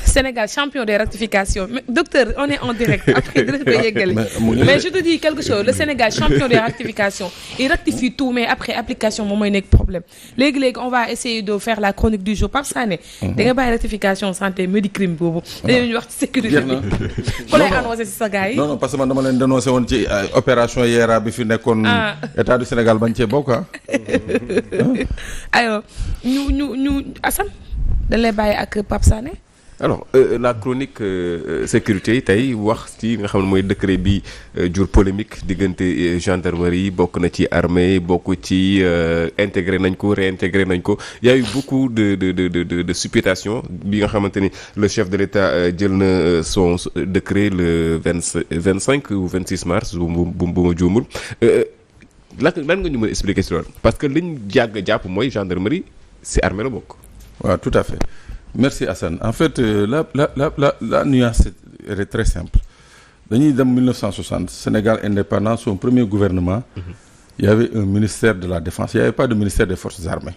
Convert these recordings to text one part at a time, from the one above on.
Sénégal champion des rectifications mais docteur on est en direct après dina koy yeggali mais je te dis quelque chose le Sénégal champion des rectifications il rectifie tout mais après application moom mooy nekk problème léegi on va essayer de faire la chronique du jour Pape Sané da nga bàyyi rectification santé Medicrime boobu dañuy wax ci sécurité bi ku lay annoncé ci sa gars yi non parce que man dama leen dénoncé woon ci opération Yera bi fi nekkoon état du Sénégal bañ cee bokk aywa ñu Assane dañ lay bàyyi ak Pape Sané. alors la chronique sécurité yi tey wax ci nga xam ne mooy décret bi jur polémique diggante gendarmerie bokk na ci armée bokk ci intégré nañ ko réintégré nañ ko y a eu beaucoup de supputation bi nga xamante ni le chef de l'État jël na son décret le 25 ou 26 mars bu ma juumul lan nga ñu mën expliquer ci loolu parce que liñ jàpp mooy gendarmerie ci armée la bokk. waaw tout à fait. Merci Hassan. En fait, la nuance est très simple. Dañuy dem 1960, Sénégal indépendant, son premier gouvernement, il y avait un ministère de la Défense. Il n'y avait pas de ministère des Forces armées.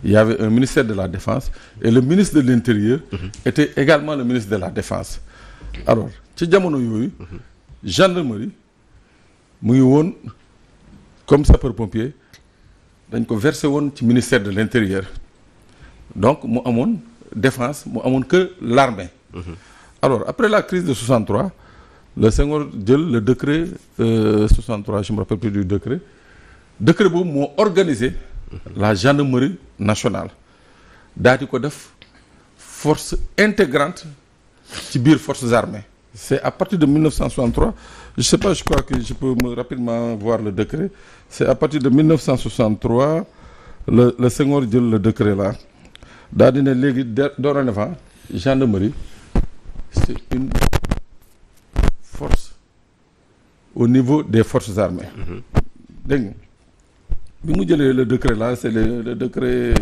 Il y avait un ministère de la Défense et le ministre de l'Intérieur était également le ministre de la Défense. Alors, ci jamono yooyu, gendarmerie mu ngi woon comme sapeur-pompier dañ ko versé woon ci ministère de l'Intérieur. Donc mu amoon défense mu amoon que l'armée. Alors après la crise de 63 le Senghor jël le décret 63 je me rappelle plus du décret boobu moo organisé la gendarmerie nationale daal di ko def force intégrante ci biir forces armées. C'est à partir de 1963 je sais pas je crois que je peux rapidement voir le décret c'est à partir de 1963 le Senghor jël le décret là. daa dina léegi dorénavant gendarmerie c'est une force au niveau des forces armées dégg nga bi mu jëlee le décret là c'est le décret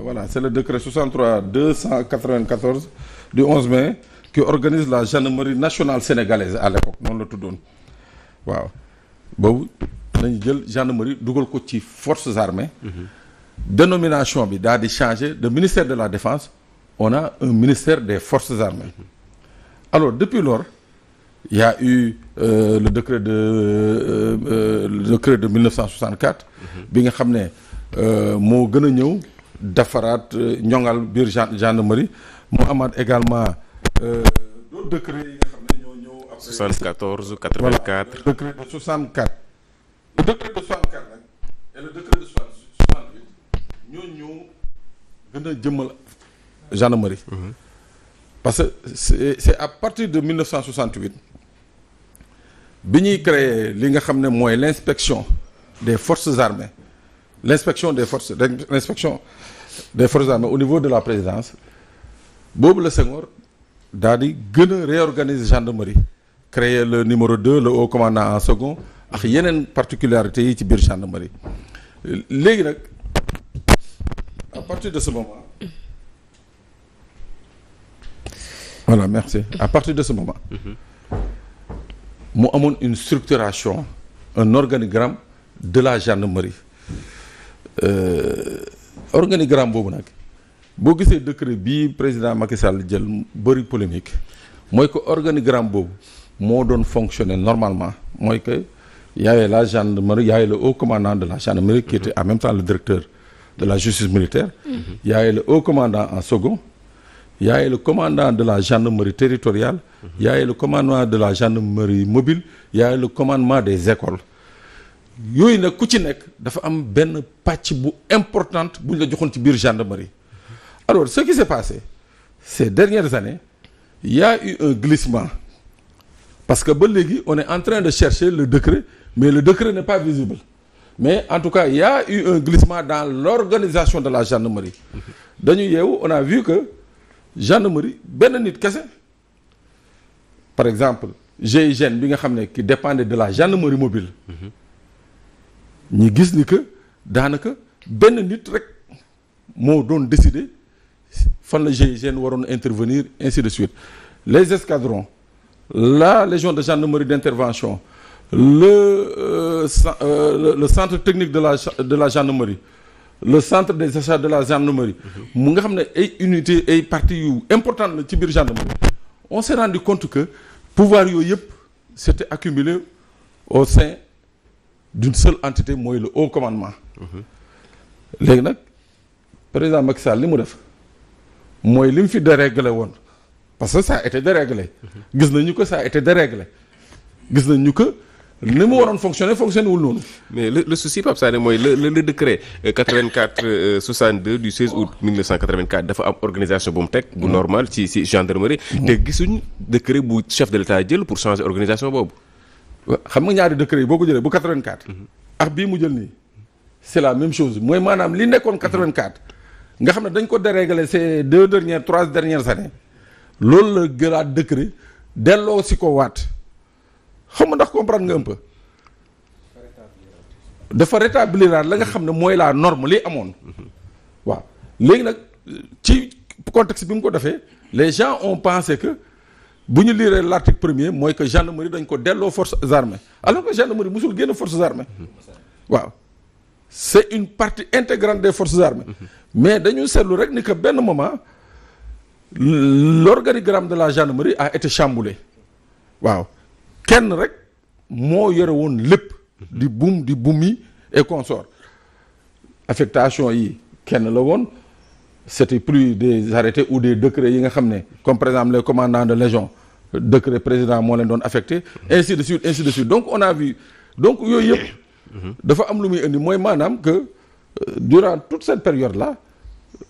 voilà c'est le décret 63 294 du 11 mai qui organise la gendarmerie nationale sénégalaise à l'époque noonu la tuddoon waaw boobu dañu jël gendarmerie dugal ko ci forces armées dénomination bi daal di changer de ministère de la Défense on a un ministère des Forces armées alors depuis lors il y a eu le décret de 1964 bi nga xam ne moo gën a ñëw defaraat ñoŋal biir gendarmerie mu amaat également d'autres décrets yi nga xam ne ñoo ñëw après 74 84 voilà, le décret de 64 le décret de 64 nag et le décret de 68 ñoo gën a jëmmal gendarmerie parce que c'est à partir de 1968 bi ñuy créer li nga xam ne mooy l'inspection des forces armées l'inspection des forces armées au niveau de la présidence boobu la Senghor daal di gën a réorganiser gendarmerie créer le numéro 2 le haut commandant en second ak yeneen particularités yi ci biir gendarmerie léegi nag à partir de ce moment voilà merci à partir de ce moment mu amoon une structuration un organigramme de la gendarmerie organigramme boobu nag boo gisee décret bii président Macky Sall jël bëri polémique mooy que organigramme boobu moo doon fonctionner normalement mooy que y avait la gendarmerie y avait le haut commandant de la gendarmerie qui était en même temps le directeur de la justice militaire il y avait le haut commandant en second il y avait le commandant de la gendarmerie territoriale il y avait le commandement de la gendarmerie mobile il y avait le commandement des écoles yooyu nag ku ci nekk dafa am benn pàcc bu importante bu ñu la joxoon ci biir gendarmerie alors ce qui s'est passé ces dernières années il y a eu un glissement parce que ba léegi on est en train de chercher le décret mais le décret n'est pas visible mais en tout cas il y a eu un glissement dans l'organisation de la gendarmerie dañu yeewu on a vu que gendarmerie benn nit kese par exemple GIGN bi nga xam ne qui dépendait de la gendarmerie mobile ñi gis ni que daanaka benn nit rek moo doon décider fan la GIGN waroon intervenir ainsi de suite les escadrons la légion de gendarmerie d'intervention le centre technique de la gendarmerie le centre des achats de la gendarmerie mu nga xam ne ay unités ay parties yu importantes la ci biir gendarmerie on s'est rendu compte que pouvoir yooyu yëpp c'était accumulé au sein d'une seule entité mooy le haut commandement léegi nag président Macky Sall li mu def mooy li mu fi déréglé woon parce que ça a été déréglé gis nañu que ça a été déréglé gis nañu que ni mu waroon fonctionner wul noonu. mais le souci Pape Sané mooy le décret 84 62 du 16 août 1984 dafa am organisation bu mu teg. bu normal ci gendarmerie. te gisuñ décret bu chef de l'État jël pour changer organisation boobu. xam nga ñaari décret yi boo ko jëlee bu 84. ak bii mu jël nii c'est la même chose mooy maanaam li nekkoon 84. nga xam ne dañ ko déréglé ces 3 dernières années loolu la gëlaat décret delloo si ko waat. xam nga ndax comprendre nga un peu dafa rétablir la nga xam ne mooy la norme li amoon waaw léegi nag ci contexte bi mu ko defee les gens ont pensé que bu ñu lire l'article premier mooy que gendarmerie dañ ko delloo forces armées alors que gendarmerie musul génn forces armées waaw c'est une partie intégrante des forces armées mais dañu seetlu rek ni que benn moment l'organigramme de la gendarmerie a été chamboulé waaw kenn rek moo yore woon lépp di bumi et consort affectation yi kenn la woon c'était plus des arrêtés ou des décrets yi nga xam ne comme par exemple les commandants de légion décret président moo leen doon affecté ainsi de suite donc on a vu donc yooyu yëpp dafa am lu muy indi mooy maanaam que durant toute cette période là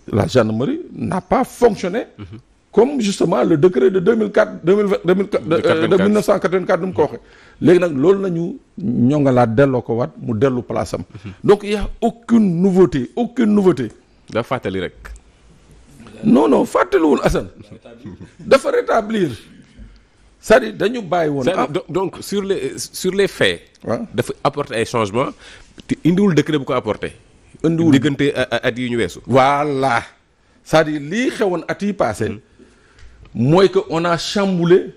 la gendarmerie n'a pas fonctionné comme justement le décret de 1984 nu mu ko waxee léegi nag loolu nañu ñongalaat delloo ko waat mu dellu place am donc il y a aucune nouveauté dafa fàttali rek non fàttaliwul Assane dafa rétablir c'est-à-dire dañu bàyyi woon donc sur les faits dafa apporter ay changements te indiwul décret bu ko apporter indiwul diggante at yi ñu weesu voilà c'est-à-dire lii xewoon at yi passé mooy que on a chamboulé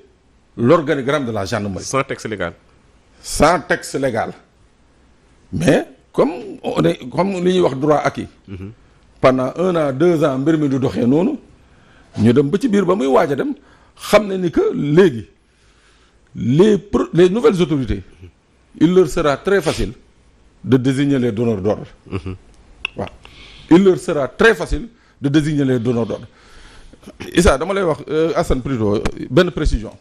l'organigramme de la gendarmerie. Sans texte légal. Mais comme li ñuy wax droit acquis. Pendant 1 an 2 ans mbir mi du doxee noonu ñu dem ba ci biir ba muy waaj a dem xam ne ni que léegi les nouvelles autorités il leur sera très facile de désigner les donneurs d'ordre. waaw il leur sera très facile de désigner les donneurs d'ordre. Issa dama lay wax Assane plutôt benn précision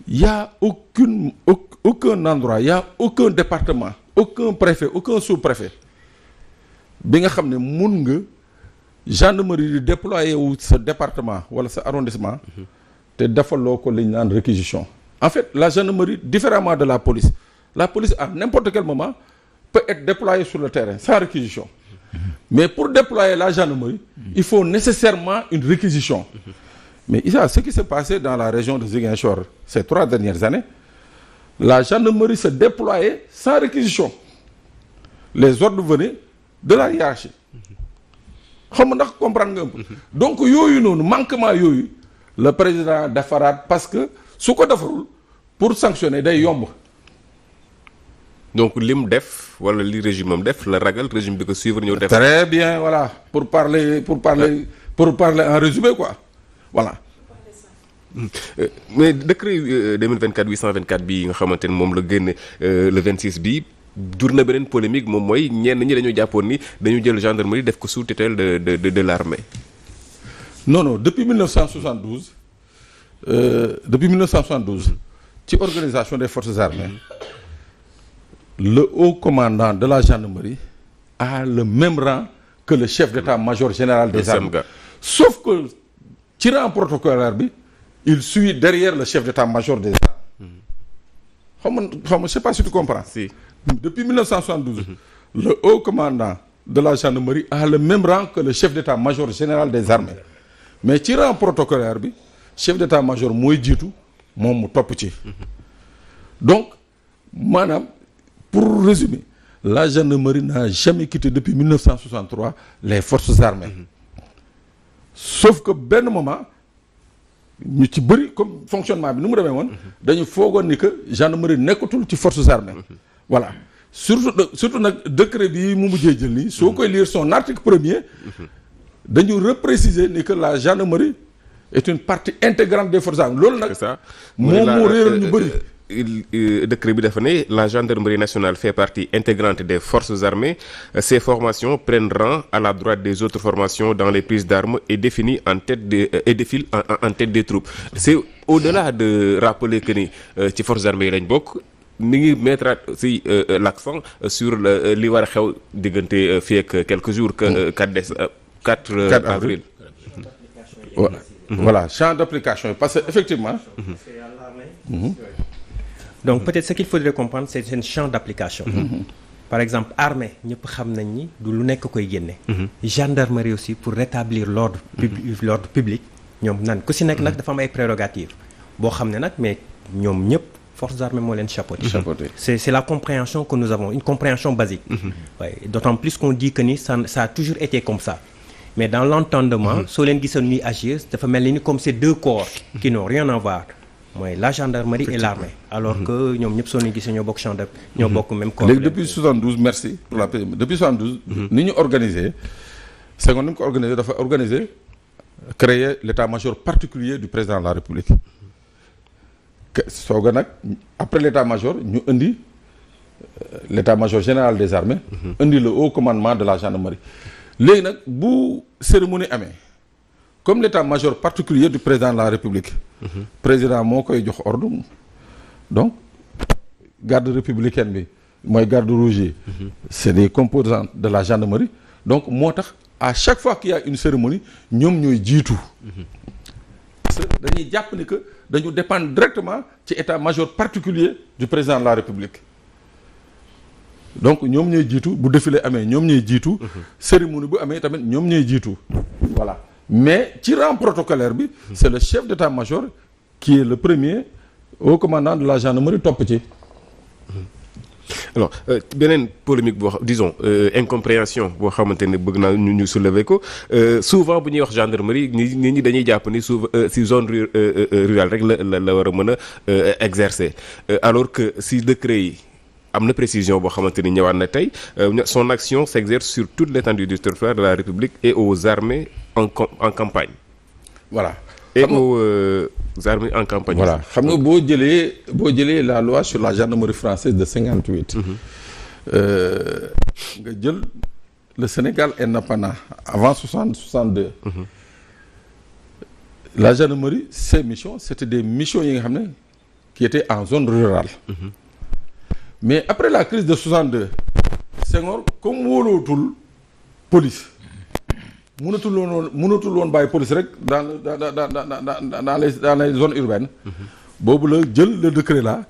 il y a aucun endroit il y a aucun département aucun préfet aucun sous-préfet bi nga xam ne mun nga gendarmerie di déployer wu sa département wala sa arrondissement te defaloo ko li ñu naan réquisition en fait la gendarmerie différemment de la police à n'importe quel moment peut être déployée sur le terrain sans réquisition. Mais pour déployer la gendarmerie, il faut nécessairement une réquisition. Mais Issa, ce qui s'est passé dans la région de Ziguinchor ces 3 dernières années, la gendarmerie se déployait sans réquisition. Les ordres venaient de la hiérarchie. xam nga ndax comprendre nga un peu. Donc yooyu noonu manquement yooyu le président defaraat parce que su ko defarul pour sanctionner day yomb. donc lim def wala li régime am def la ragal régime bi ko suivre ñëw def. très bien voilà pour parler en résumé quoi voilà. mais décret 2024 824 bi nga xamante ni moom la génne le 26 bi jur na beneen polémique moom mooy ñenn ñi dañoo jàppoon ni dañu jël gendarmerie def ko sous tutelle de l'armée. non depuis 1972 ci organisation des forces armées. Le haut commandant de la gendarmerie a le même rang que le chef d'état-major général des armées. Sauf que ci rang protocolaire bi il suit derrière le chef d'état-major des armées. xam nga je sais pas si tu comprends. Si. Depuis 1972 le haut commandant de la gendarmerie a le même rang que le chef d'état-major général des armées mais ci rang protocolaire bi chef d'état-major mooy jiitu moom mu topp ci. Donc maanaam. Pour résumer, la gendarmerie n'a jamais quitté depuis 1963 les forces armées. Sauf que benn moment ñu ci bëri comme fonctionnement bi nu mu demee woon dañu foogoon ni que gendarmerie nekkatul ci forces armées. Voilà surtout nag décret bi mu mujjee jël nii soo koy lire son article 1er dañu repréciser ni que la gendarmerie est une partie intégrante des forces armées loolu nag moom moo réeral ñu bëri. Décret bi dafa ne la gendarmerie nationale fait partie intégrante des forces armées. Ces formations prennent rang à la droite des autres formations dans les prises d'armes et définent en tête défilent en tête des troupes. C'est au-delà de rappeler que ni ci forces armées yi lañ bokk mi ngi mettre aussi l'accent sur li war a xew diggante fii ak quelques jours que 4 avril. Voilà champ d'application parce que effectivement. Donc peut-être ce qu'il faudrait comprendre c'est seen champ d'application. Par exemple armée ñëpp xam nañ ni du lu nekk koy génne. Gendarmerie aussi pour rétablir l'ordre public ñoom nan ku si nekk nag dafa am ay prérogatives boo xam ne nag mais ñoom ñëpp forces armées moo leen chapeauté. C'est la compréhension que nous avons une compréhension basique. Ouais, d'autant plus qu'on dit que ni ça a toujours été comme ça. Mais dans l'entendement soo leen gisoon ñuy agir dafa mel ni comme ces deux corps qui n'ont rien à voir. mooy la gendarmerie et l'armée alors que ñoom ñëpp soo leen gisee ñoo bokk ñoo bokk même corps. léegi depuis 72 merci pour la paix depuis 72. ni ñu organisé Senghor ni mu ko organisé dafa organisé créer l'état-major particulier du président de la République sooga nag après l'état-major ñu indi l'état-major général des armées. indi le haut commandement de la gendarmerie. léegi nag bu cérémonie amee comme l'état-major particulier du président de la République. président moo koy jox ordre donc garde républicaine bi mooy garde rouge yi. c'est des composants de la gendarmerie donc moo tax à chaque fois qu'il y a une cérémonie ñoom ñooy jiitu. parce que dañuy jàpp ni que dañu dépendre directement ci état-major particulier du président de la République donc ñoom ñooy jiitu bu défilé amee ñoom ñooy jiitu. cérémonie bu amee tamit ñoom ñooy jiitu voilà. mais ci rang protocolaire bi c'est le chef d'état-major qui est le premier haut commandant de la gendarmerie topp ci. alors beneen polémique boo disons incompréhension boo xamante ne bëgg naa ñu soulever ko souvent bu ñuy wax gendarmerie nit ñi dañuy jàpp ni souvent si zone rurale rek la war a mën a exercer alors que si décret yi am na précision boo xamante ni ñëwaat na tey son action s'exerce sur toute l'étendue du territoire de la République et aux armées en campagne. voilà et aux armées en campagne. voilà xam nga boo jëlee la loi sur la gendarmerie française de 58. nga jël le Sénégal indépendant avant 62. la gendarmerie ses missions c'était des missions yi nga xam ne qui étaient en zone rurale. mais après la crise de 62 Senghor comme wóolootul police mënatul woon bàyyi police rek dans les zones urbaines. boobu la jël le décret là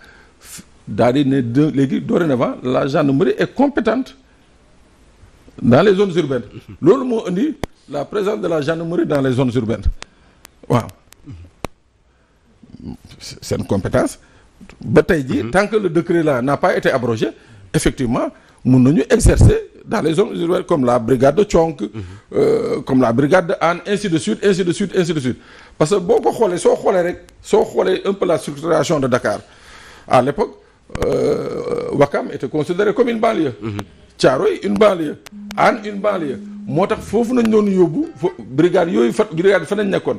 daal di ne léegi dorénavant la gendarmerie est compétente dans les zones urbaines. loolu moo indi la présence de la gendarmerie dans les zones urbaines waaw c'est une compétence. ba tey jii tant que le décret là n'a pas été abrogé effectivement mun nañu exercer dans les zones urbaines comme la brigade de Thionk comme la brigade de Hann ainsi de suite parce que boo ko xoolee soo xoolee un peu la structuration de Dakar à l'époque Ouakam était considéré comme une banlieue. Thiaroye une banlieue. Hann une banlieue. moo tax foofu nañ doon yóbbu brigade yooyu fa nañ nekkoon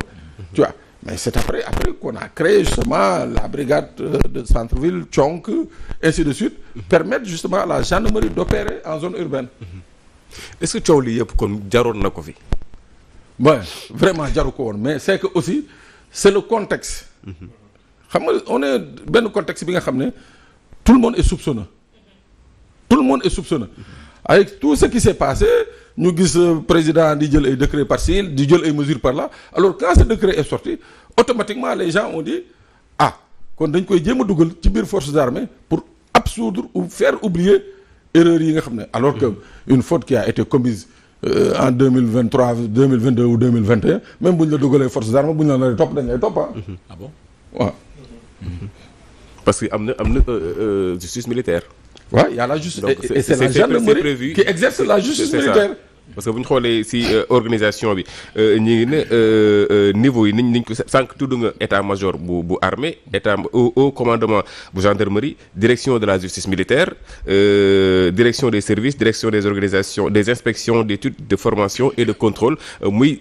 tu vois. mais c'est après qu'on a créé justement la brigade de centre-ville, Thionk, ainsi de suite, permettre justement à la gendarmerie d'opérer en zone urbaine. Est-ce que coow li yëpp kon jaroon na ko fi. bon vraiment jaru ko woon mais c'est que aussi c'est le contexte. xam nga on est benn contexte bi nga xam ne tout le monde est soupçonneux. avec tout ce qui s'est passé ñu gis président di jël ay décrets par-ci di jël ay mesures par-là alors quand ce décret est sorti automatiquement les gens ont dit kon dañ koy jéem a dugal ci biir forces armées pour absoudre ou faire oublier erreurs yi nga xam ne alors que une faute qui a été commise en 2023 2022 ou 2021 même bu ñu la dugalee forces armées bu ñu la naree topp dañ lay topp ah bon waaw. parce que am na justice militaire. waaw y a la justice donc et c'est la gendarmerie qui exerce la justice militaire. parce que bu ñu xoolee si organisation bi ñu ngi ne niveau yi niñ ko sànq tudd nga état-major bu armée au commandement bu gendarmerie, direction de la justice militaire, direction des services, direction des organisations, des inspections d'études, de formation et de contrôle muy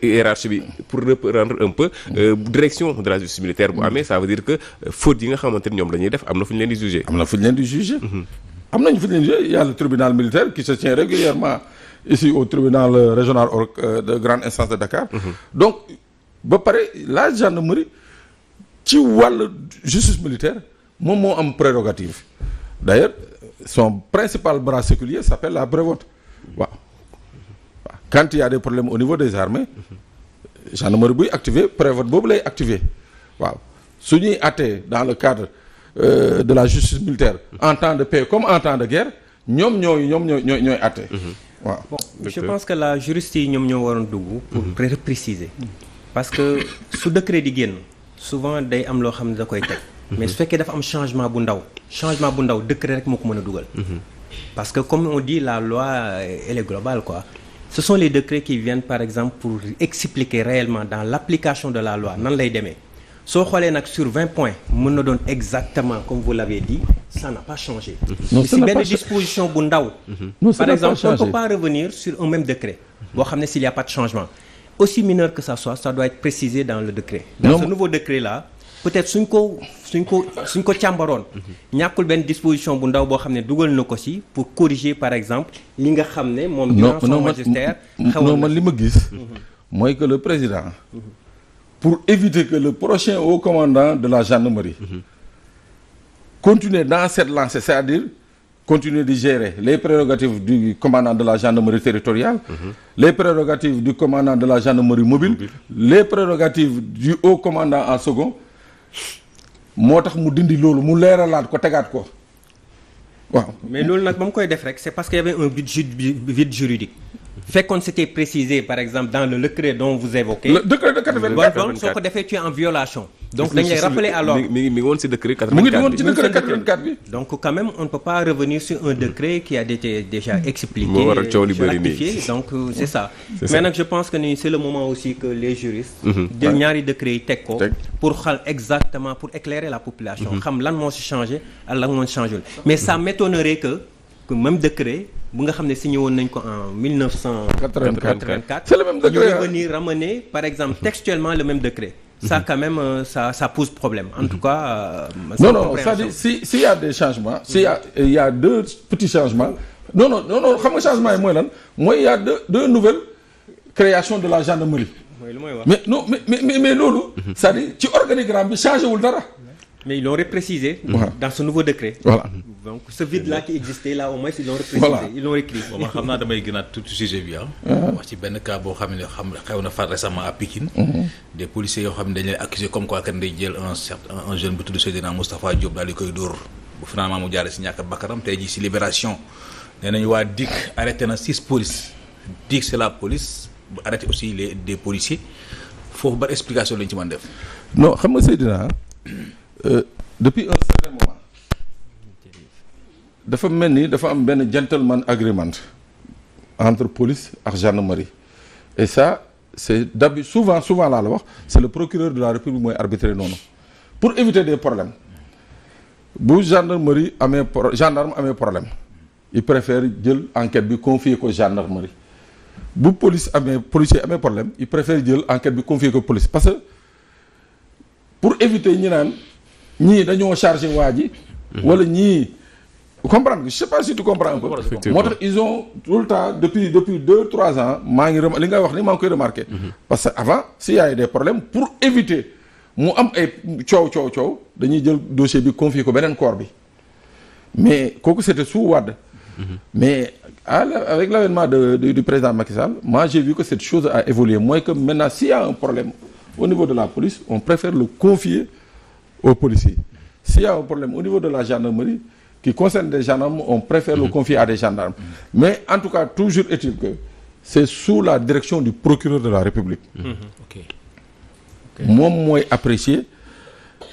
hiérarchie bi pour reprendre un peu direction de la justice militaire bu amee ça veut dire que faute yi nga xamante ni ñoom la ñuy def am na fu ñu leen di juger. am na fu ñu leen di juger. am nañu fu ñu leen di juger. Il y a le tribunal militaire qui se tient régulièrement ici au tribunal régional de grande instance de Dakar. Donc ba pare la gendarmerie ci wàllu justice militaire moom moo am prérogative d'ailleurs son principal bras séculier s'appelle la prévôte waaw. Quand il y a des problèmes au niveau des armées gendarmerie buy activer prévôte boobu lay activer waaw su ñuy àttee dans le cadre de la justice militaire en temps de paix comme en temps de guerre ñoom ñooy àtte waaw. Bon, je pense que la juriste yi ñoom ñoo waroon dugg pour préciser parce que su décret di génn souvent day am loo xam ne da koy teg mais su fekkee dafa am changement bu ndaw décret rek moo ko mën a dugal parce que comme on dit la loi elle est globale quoi. Ce sont les décrets qui viennent par exemple pour expliquer réellement dans l'application de la loi nan lay demee soo xoolee nag sur 20 points mën na doon exactement comme vous l'avez dit ça n'a pas changé. Si benn disposition bu ndaw. Par exemple on ne peut pas revenir sur un même décret boo xam ne s'il y a pas de changement aussi mineur que ça soit ça doit être précisé dans le décret. Dans ce nouveau décret là peut-être suñ ko càmbaroon ñàkkul benn disposition bu ndaw boo xam ne dugal na ko ci pour corriger par exemple li nga xam ne moom durant son magistère non man li ma gis mooy que le président pour éviter que le prochain haut commandant de la gendarmerie continue dans cette lancée c'est-à-dire continuer de gérer les prérogatives du commandant de la gendarmerie territoriale les prérogatives du commandant de la gendarmerie mobile les prérogatives du haut commandant en second moo tax mu dindi loolu mu leeralaat ko tegaat ko waaw. mais loolu nag ba mu koy def rek c'est parce qu'il y avait un vide juridique fekkoon c'était précisé par exemple dans le décret dont vous évoquez. le décret de 84 soo ko defee tu es en violation. donc dañ lay rappeler alors mi ngi woon ci décret 84 mu ngi woon ci décret 84 bi. donc quand même on ne peut pas revenir sur un décret qui a été déjà expliqué. moo waral coow li bëri nii donc c'est ça. mais nag je pense que ni c'est le moment aussi que les juristes. jël ñaari décrets yi teg ko. pour xam exactement pour éclairer la population. xam lan moo ci changé ak lan moo ci changé mais ça m'étonnerait que même décret. bu nga xam ne signé woon nañ ko en 1984. C'est le même décret. ñu revenir ramener par exemple textuellement le même décret. Ça quand même ça pose problème. En tout cas. non c'est-à-dire s'il y a des changements. il y a deux petits changements. non xam nga changement yi mooy lan mooy il y a deux nouvelles créations de la gendarmerie. mooy lu mooy wax. mais loolu. c'est-à-dire ci organigramme bi changé wul dara. mais ils l'ont reprécisé dans ce nouveau décret. Voilà. Donc ce vide-là qui existait là au moins ils l'ont reprécisé. Voilà. Ils l'ont écrit. Bon, xam naa damay gënaat tout sujet bi wax ci benn cas boo xam ne xew na fa récemment à Pikine. Des policiers yoo xam ne dañu leen accusé comme quoi kan day jël un jeune bu tudd Seydina Moustapha Diop daal di koy dóor bu finalement mu jaare si ñàkk bakkanam tey jii si Libération nee nañu waa DIC arrêté na 6 polices DIC c'est la police bu arrêté aussi des policiers foofu ba explication lañu ci mën def. non xam nga Seydina depuis un certain moment dafa mel ni dafa am benn gentleman agreement entre police ak gendarmerie et ça c'est d'habitude souvent laa la wax c'est le procureur de la République mooy arbitrer noonu pour éviter des problèmes bu gendarme amee problème il préfère jël enquête bi confier ko gendarmerie bu policier amee problème il préfère jël enquête bi confier ko police parce que pour éviter ñi naan ñii dañoo chargé waa ji wala ñii comprendre je sais pas si tu comprends un peu moo tax ils ont tout le temps depuis 2-3 ans maa ngi li nga wax ni maa ngi koy remarqué parce que avant s'il y a des problèmes pour éviter mu am ay coow dañuy jël dossier bi confier ko beneen corps bi mais kooku c'était sous Wade mais avec l'avènement du président Macky Sall moi j'ai vu que cette chose a évolué mooy que maintenant s'il y a un problème au niveau de la police on préfère le confier aux policiers. S'il y a un problème au niveau de la gendarmerie qui concerne des gendarmes, on préfère le confier à des gendarmes. Mais en tout cas, toujours est-il que c'est sous la direction du procureur de la République. Moom mooy apprécier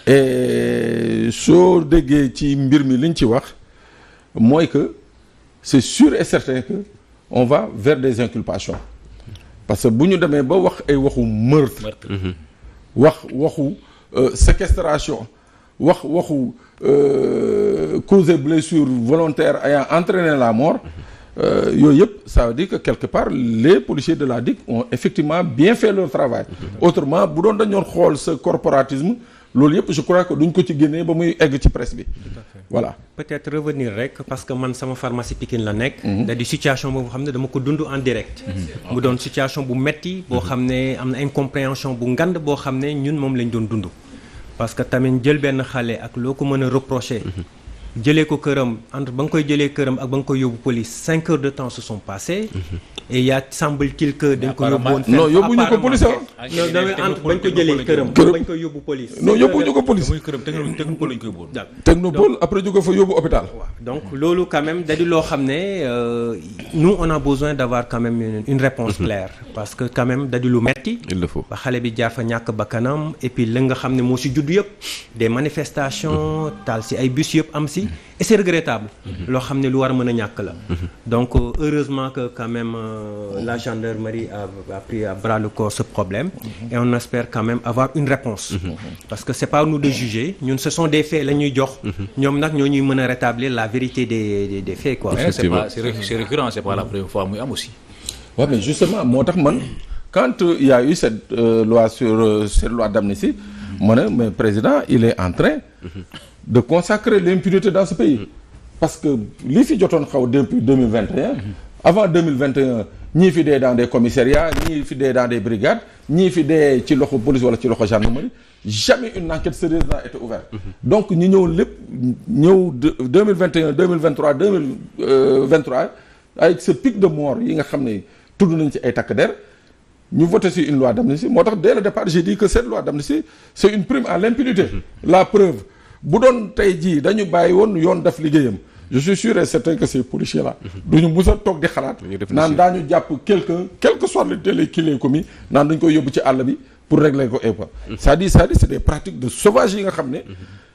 et soo déggee ci mbir mi liñ ci wax mooy que c'est sûr et certain que on va vers des inculpations parce que bu ñu demee ba wax ay waxu meurtre waxu séquestration waxu causer blessure volontaire ayant entraîné la mort yooyu yëpp ça veut dire que quelque part les policiers de la DIC ont effectivement bien fait leur travail autrement bu doon dañoon xool ce corporatisme loolu yëpp je crois que duñ ko ci génnee ba muy egg ci presse bi voilà peut-être revenir rek parce que man sama pharmacie Pikine la nekk da di situation boo xam ne dama ko dund en direct mu doon situation bu metti boo xam ne am na incompréhension bu ngand boo xam ne ñun moom lañ doon dund parce que tamit jël benn xale ak loo ko mën a reprocher jëlee ko këram entre ba nga koy jëlee këram ak ba nga koy yóbbu police 5 heures de temps se sont passés et y a semble-t-il que dañ ko yóbbu woon non yóbbuñu ko police non damay entre bañ ko jëlee këram bañ koy yóbbu police non yóbbuñu ko police technopole lañ koy bool technopole après jóge fa yóbbu hôpital donc loolu quand même da di loo xam ne nous on a besoin d'avoir quand même une réponse claire parce que quand même da di lu metti il le faut ba xale bi jaar fa ñàkk bakkanam et puis la nga xam ne moo si judd yëpp des manifestations taal si ay bus yëpp am si et c'est regrettable loo xam ne lu war a mën a ñàkk la donc heureusement que quand même la gendarmerie a pris à bras le corps ce problème et on espère quand même avoir une réponse parce que c'est pas à nous de juger ñun ce sont des faits la ñuy jox ñoom nag ñoo ñuy mën a rétablir la vérité des faits quoi c'est récurrent c'est pas la première fois muy am aussi ouais mais justement moo tax man quand il y a eu cette loi sur cette loi d'amnistie ma ne mais président il est en train de consacrer l'impunité dans ce pays parce que li fi jotoon xaw depuis 2021 avant 2021 ñii fi dee dans des commissariats ñii fi dee dans des brigades ñii fi dee ci loxo police wala ci loxo gendarmerie jamais une enquête sérieuse n'a été ouverte donc ñu ñëw lépp ñëw 2021 2023 2023 avec ce pic de mort yi nga xam ne tudd nañ ci ay takk der ñu voté sur une loi d'amnistie moo tax dès le départ j'ai dit que cette loi d'amnistie c'est une prime à l'impunité la preuve bu doon tey jii dañu bàyyi woon yoon def liggéeyam je suis sûr et certain que ces policiers là duñu mus a toog di xalaat naan daañu jàpp quelqu'un quel que soit le délit qu'il ait commis naan dañu koy yóbbu ci àll bi pour régler ko et pas c'est-à-dire c'est des pratiques de sauvage yi nga xam ne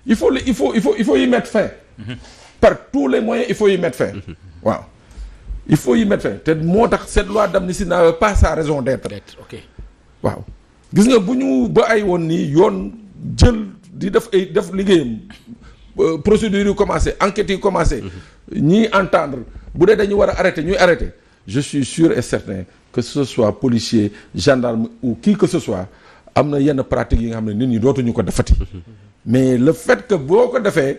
il faut y mettre fin par tous les moyens il faut y mettre fin waaw il faut y mettre fin te moo tax cette loi d'amnistie n'a pas sa raison d'être ok waaw gis nga bu ñu ba ay woon nii yoon jël di def liggéeyam procédure yi commencé enquêtes yi commencé ñiy entendre bu dee dañu war a arrêter ñuy arrêter je suis sûr et certain que ce soit policier gendarme ou qui que ce soit am na yenn pratiques yi nga xam ne nit ñi dootuñu ko defati mais le fait que boo ko defee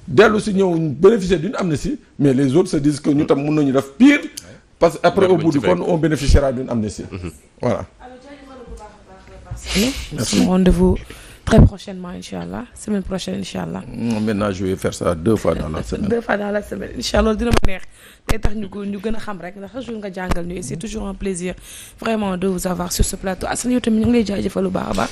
dellu si ñëw bénéficier d'une amnistie mais les autres se disent que ñu tam mën nañu def pire parce que après au bout du compte on bénéficiera d'une amnistie voilà. Merci. Rendez-vous très prochainement Inch'Allah semaine prochaine Inch'Allah. Maintenant je vais faire ça 2 fois dans la semaine. 2 fois dans la semaine Inch'Allah dina ma neex day tax ñu gën a xam rek ndax chaque jour nga jàngal ñu et c'est toujours un plaisir vraiment de vous avoir sur ce plateau Assane yow tamit ñu ngi lay jaajëfal lu baax a baax.